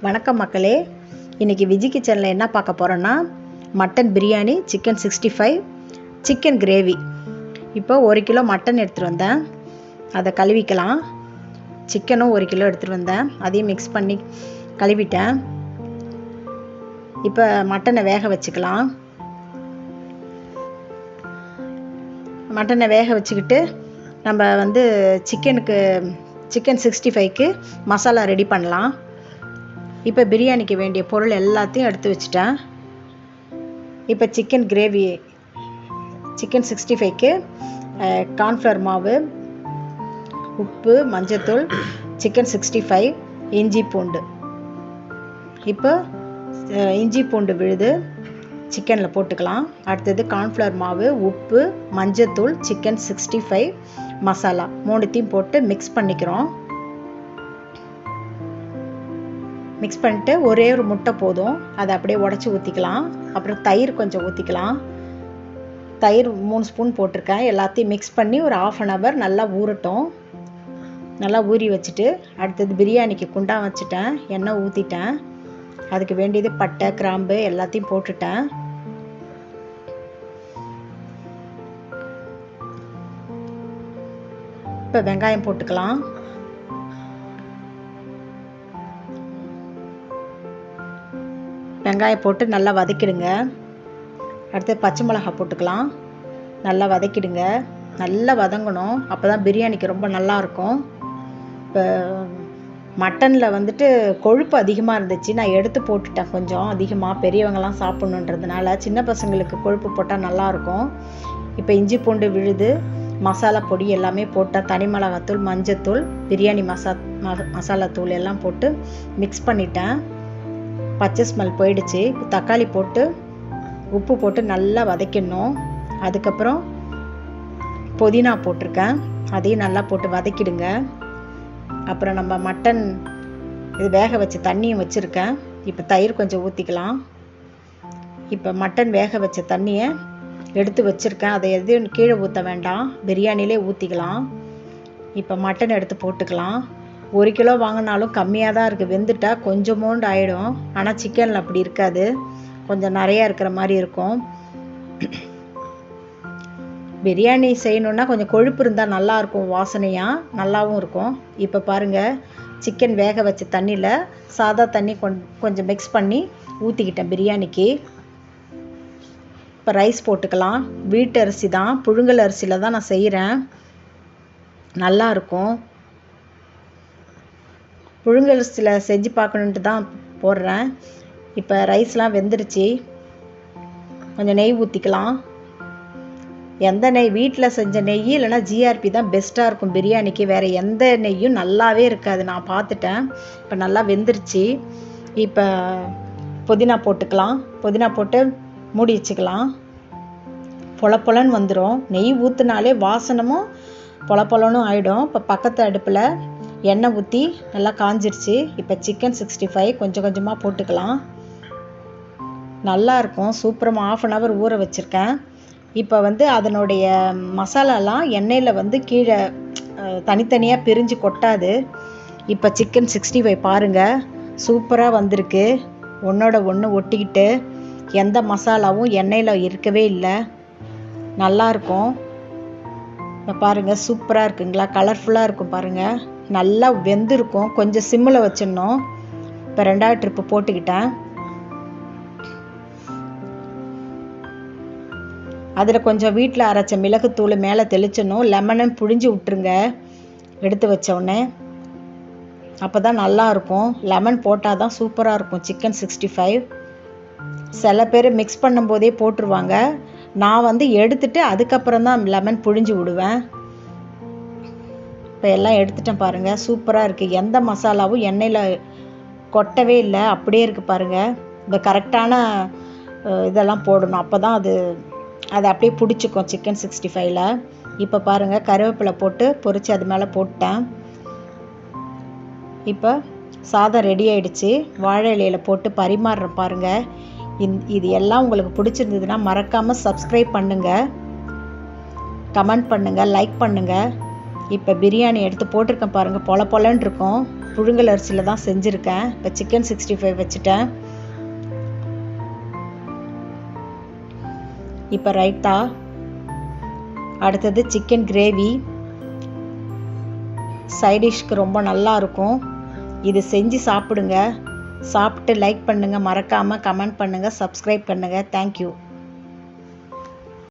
வணக்கம் மக்களே. இன்றைக்கி விஜி கிச்சனில் என்ன பார்க்க போகிறோன்னா mutton biryani, chicken 65, chicken gravy. இப்போ 1 கிலோ மட்டன் எடுத்துகிட்டு வந்தேன், அதை கழுவிக்கலாம். சிக்கனும் 1 கிலோ எடுத்துகிட்டு வந்தேன், அதையும் மிக்ஸ் பண்ணி கழுவிட்டேன். இப்போ மட்டனை வேக வச்சுக்கலாம். மட்டனை வேக வச்சுக்கிட்டு நம்ம சிக்கன் 65க்கு மசாலா ரெடி பண்ணலாம். இப்போ பிரியாணிக்கு வேண்டிய பொருள் எல்லாத்தையும் எடுத்து வச்சுட்டேன். இப்போ சிக்கன் கிரேவி, சிக்கன் 65க்கு கார்ன்ஃப்ளவர் மாவு, உப்பு, மஞ்சத்தூள், சிக்கன் 65, இஞ்சி பூண்டு. இப்போ இஞ்சி பூண்டு விழுது சிக்கனில் போட்டுக்கலாம். அடுத்தது கார்ன்ஃப்ளவர் மாவு, உப்பு, மஞ்சத்தூள், சிக்கன் 65 மசாலா 3த்தையும் போட்டு மிக்ஸ் பண்ணிக்கிறோம். மிக்ஸ் பண்ணிட்டு ஒரே ஒரு முட்டை போதும், அதை அப்படியே உடச்சி ஊற்றிக்கலாம். அப்புறம் தயிர் கொஞ்சம் ஊற்றிக்கலாம். தயிர் 3 ஸ்பூன் போட்டிருக்கேன். எல்லாத்தையும் மிக்ஸ் பண்ணி ஒரு 1/2 hour நல்லா ஊறட்டும். நல்லா ஊறி வச்சுட்டு அடுத்தது பிரியாணிக்கு குண்டா வச்சுட்டேன். எண்ணெய் ஊற்றிட்டேன். அதுக்கு வேண்டியது பட்டை, கிராம்பு எல்லாத்தையும் போட்டுட்டேன். இப்போ வெங்காயம் போட்டுக்கலாம். வெங்காயம் போட்டு நல்லா வதக்கிடுங்க. அடுத்து பச்சை மிளகாய் போட்டுக்கலாம். நல்லா வதக்கிடுங்க. நல்லா வதங்கணும், அப்போ தான் பிரியாணிக்கு ரொம்ப நல்லாயிருக்கும். இப்போ மட்டனில் கொழுப்பு அதிகமாக இருந்துச்சு, நான் எடுத்து போட்டுட்டேன். கொஞ்சம் அதிகமாக பெரியவங்கலாம் சாப்பிட்ணுன்றதுனால, சின்ன பசங்களுக்கு கொழுப்பு போட்டால் நல்லாயிருக்கும். இப்போ இஞ்சி பூண்டு விழுது, மசாலா பொடி எல்லாமே போட்டேன். தனி மிளகாத்தூள், மஞ்சத்தூள், பிரியாணி மசாலா தூள் எல்லாம் போட்டு மிக்ஸ் பண்ணிட்டேன். பச்சை ஸ்மெல் போயிடுச்சு. இப்போ தக்காளி போட்டு உப்பு போட்டு நல்லா வதக்கிடணும். அதுக்கப்புறம் புதினா போட்டிருக்கேன், அதையும் நல்லா போட்டு வதக்கிடுங்க. அப்புறம் நம்ம மட்டன் இது வேக வச்ச தண்ணியும் வச்சுருக்கேன். இப்போ தயிர் கொஞ்சம் ஊற்றிக்கலாம். இப்போ மட்டன் வேக வச்ச தண்ணியை எடுத்து வச்சுருக்கேன், அதை எதுவும் கீழே ஊற்ற வேண்டாம், பிரியாணிலே ஊற்றிக்கலாம். இப்போ மட்டன் எடுத்து போட்டுக்கலாம். 1 கிலோ வாங்கினாலும் கம்மியாக தான் இருக்குது, வெந்துட்டால் கொஞ்சமோண்டு ஆகிடும். ஆனால் சிக்கனில் அப்படி இருக்காது, கொஞ்சம் நிறையா இருக்கிற மாதிரி இருக்கும். பிரியாணி செய்யணுன்னா கொஞ்சம் கொழுப்பு இருந்தால் நல்லாயிருக்கும், வாசனையாக நல்லாவும் இருக்கும். இப்போ பாருங்கள், சிக்கன் வேக வச்ச தண்ணியில் சாதா தண்ணி கொஞ்சம் மிக்ஸ் பண்ணி ஊற்றிக்கிட்டேன் பிரியாணிக்கு. இப்போ ரைஸ் போட்டுக்கலாம். வீட்டு அரிசி தான், புழுங்கல் அரிசியில் தான் நான் செய்கிறேன், நல்லாயிருக்கும். புழுங்கரிசியில் செஞ்சு பார்க்கணுன்ட்டு தான் போடுறேன். இப்போ ரைஸ்லாம் வெந்துருச்சு. கொஞ்சம் நெய் ஊற்றிக்கலாம். எந்த நெய், வீட்டில் செஞ்ச நெய் இல்லைனா ஜிஆர்பி தான் பெஸ்ட்டாக இருக்கும் பிரியாணிக்கு. வேறு எந்த நெய்யும் நல்லாவே இருக்காது, நான் பார்த்துட்டேன். இப்போ நல்லா வெந்துருச்சு. இப்போ புதினா போட்டுக்கலாம். புதினா போட்டு மூடி வச்சுக்கலாம். பொலப்பொலன்னு வந்துடும். நெய் ஊற்றினாலே வாசனமும் பொலப்பொலனும் ஆகிடும். இப்போ பக்கத்து அடுப்பில் எண்ணெய் ஊற்றி நல்லா காஞ்சிருச்சு. இப்போ சிக்கன் 65 கொஞ்சம் கொஞ்சமாக போட்டுக்கலாம். நல்லாயிருக்கும், சூப்பரமாக 1/2 hour ஊற வச்சுருக்கேன். இப்போ அதனுடைய மசாலாலாம் எண்ணெயில் கீழே தனித்தனியாக பிரிஞ்சு கொட்டாது. இப்போ சிக்கன் 65 பாருங்கள், சூப்பராக வந்திருக்கு. ஒன்றோட ஒன்று ஒட்டிக்கிட்டு எந்த மசாலாவும் எண்ணெயில் இருக்கவே இல்லை, நல்லாயிருக்கும். இப்போ பாருங்கள், சூப்பராக இருக்குங்களா, கலர்ஃபுல்லாக இருக்கும் பாருங்கள். நல்லா வெந்திருக்கும். கொஞ்சம் சிம்மில் வச்சிடணும். இப்போ 2வது ட்ரிப்பு போட்டுக்கிட்டேன். அதில் கொஞ்சம் வீட்டில் அரைச்ச மிளகுத்தூள் மேலே தெளிச்சிடணும். லெமனை புழிஞ்சு விட்டுருங்க எடுத்து வச்சோடனே, அப்போ தான் நல்லாயிருக்கும். லெமன் போட்டால் தான் சூப்பராக இருக்கும் சிக்கன் 65. சில பேர் மிக்ஸ் பண்ணும்போதே போட்டுருவாங்க, நான் எடுத்துட்டு அதுக்கப்புறம் தான் லெமன் புழிஞ்சு விடுவேன். இப்போ எல்லாம் எடுத்துட்டேன் பாருங்கள், சூப்பராக இருக்குது. எந்த மசாலாவும் எண்ணெயில் கொட்டவே இல்லை, அப்படியே இருக்குது பாருங்கள். இந்த கரெக்டான இதெல்லாம் போடணும், அப்போ தான் அது அப்படியே பிடிச்சிக்கும் சிக்கன் 65ல். இப்போ பாருங்கள், கருவேப்பிலை போட்டு பொரித்து அது மேலே போட்டேன். இப்போ சாதம் ரெடி ஆகிடுச்சு. வாழை இலையில் போட்டு பரிமாறுறேன் பாருங்கள். இது எல்லாம் உங்களுக்கு பிடிச்சிருந்ததுன்னா மறக்காமல் சப்ஸ்கிரைப் பண்ணுங்கள், கமெண்ட் பண்ணுங்கள், லைக் பண்ணுங்கள். இப்போ பிரியாணி எடுத்து போட்டிருக்கேன் பாருங்கள், பொல பொலன்னு இருக்கும். புழுங்கல் அரிசியில் தான் செஞ்சுருக்கேன். இப்போ சிக்கன் 65 வச்சுட்டேன். இப்போ ரைத்தா, அடுத்தது சிக்கன் கிரேவி. சைடிஷ்க்கு ரொம்ப நல்லா இருக்கும். இது செஞ்சு சாப்பிடுங்க. சாப்பிட்டு லைக் பண்ணுங்கள், மறக்காமல் கமெண்ட் பண்ணுங்கள், சப்ஸ்கிரைப் பண்ணுங்கள். தேங்க்யூ.